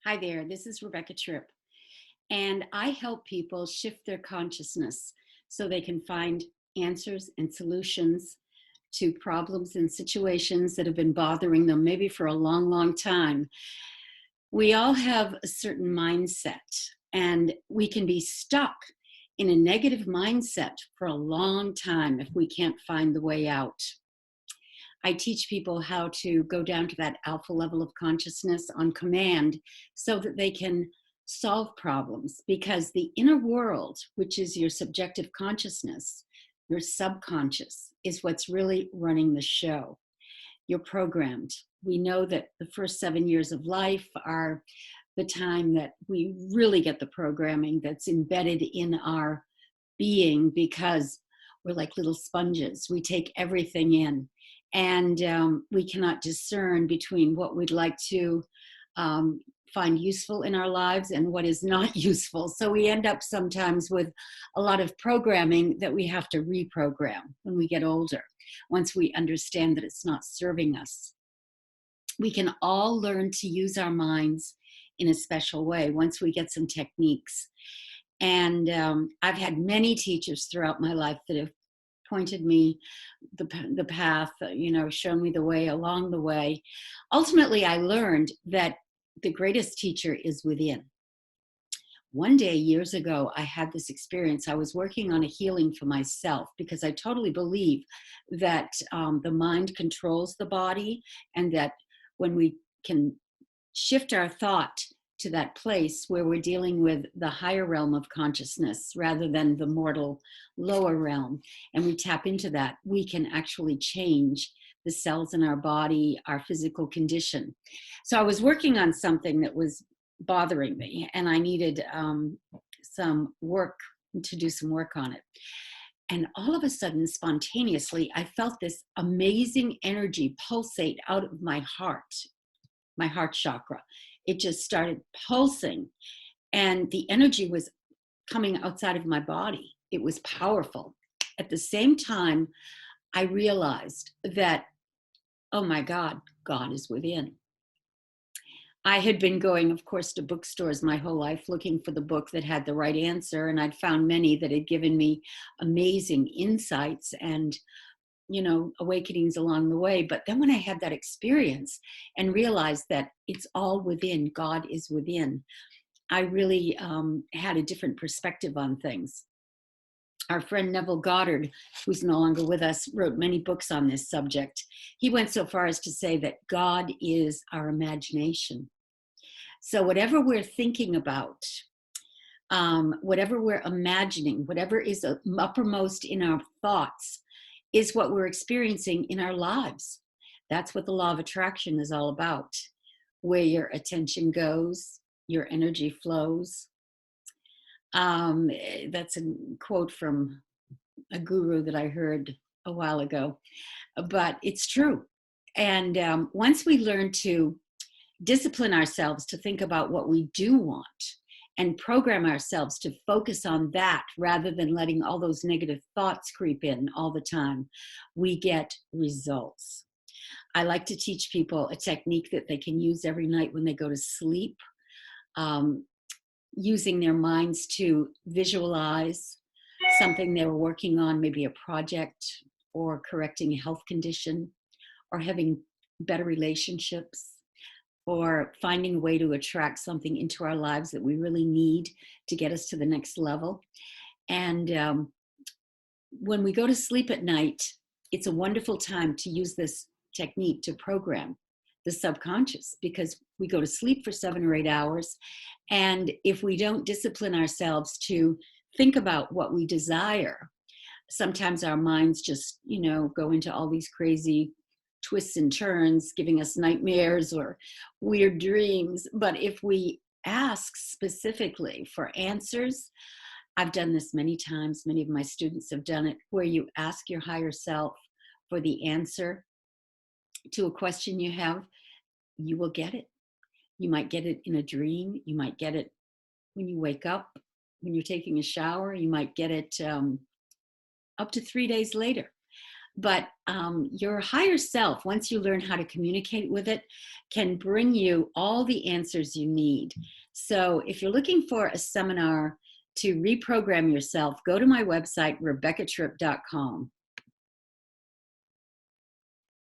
Hi there, this is Rebecca Tripp, and I help people shift their consciousness so they can find answers and solutions to problems and situations that have been bothering them maybe for a long, long time. We all have a certain mindset, and we can be stuck in a negative mindset for a long time if we can't find the way out. I teach people how to go down to that alpha level of consciousness on command so that they can solve problems, because the inner world, which is your subjective consciousness, your subconscious, is what's really running the show. You're programmed. We know that the first 7 years of life are the time that we really get the programming that's embedded in our being, because we're like little sponges. We take everything in, and we cannot discern between what we'd like to um, find useful in our lives and what is not useful. So we end up sometimes with a lot of programming that we have to reprogram when we get older, once we understand that it's not serving us. We can all learn to use our minds in a special way once we get some techniques. And I've had many teachers throughout my life that have pointed me the path, shown me the way along the way. Ultimately, I learned that the greatest teacher is within. One day, years ago, I had this experience. I was working on a healing for myself because I totally believe that the mind controls the body, and that when we can shift our thought to that place where we're dealing with the higher realm of consciousness rather than the mortal lower realm, and we tap into that, we can actually change the cells in our body, our physical condition. So I was working on something that was bothering me, and I needed some work to do some work on it. And all of a sudden, spontaneously, I felt this amazing energy pulsate out of my heart chakra. It just started pulsing, and the energy was coming outside of my body. It was powerful. At the same time, I realized that, oh my God, God is within. I had been going, of course, to bookstores my whole life looking for the book that had the right answer, and I'd found many that had given me amazing insights and awakenings along the way. But then when I had that experience and realized that it's all within, God is within, I really had a different perspective on things. Our friend Neville Goddard, who's no longer with us, wrote many books on this subject. He went so far as to say that God is our imagination. So whatever we're thinking about, whatever we're imagining, whatever is uppermost in our thoughts, is what we're experiencing in our lives. That's what the law of attraction is all about. Where your attention goes, your energy flows. That's a quote from a guru that I heard a while ago, but it's true. And once we learn to discipline ourselves to think about what we do want and program ourselves to focus on that rather than letting all those negative thoughts creep in all the time, we get results. I like to teach people a technique that they can use every night when they go to sleep, um, using their minds to visualize something they were working on, maybe a project or correcting a health condition or having better relationships or finding a way to attract something into our lives that we really need to get us to the next level. And when we go to sleep at night, it's a wonderful time to use this technique to program the subconscious, because we go to sleep for 7 or 8 hours. And if we don't discipline ourselves to think about what we desire, sometimes our minds just, go into all these crazy twists and turns, giving us nightmares or weird dreams. But if we ask specifically for answers, I've done this many times, many of my students have done it, where you ask your higher self for the answer to a question you have, you will get it. You might get it in a dream. You might get it when you wake up, when you're taking a shower. You might get it up to 3 days later. But your higher self, once you learn how to communicate with it, can bring you all the answers you need. So if you're looking for a seminar to reprogram yourself, go to my website, RebeccaTripp.com.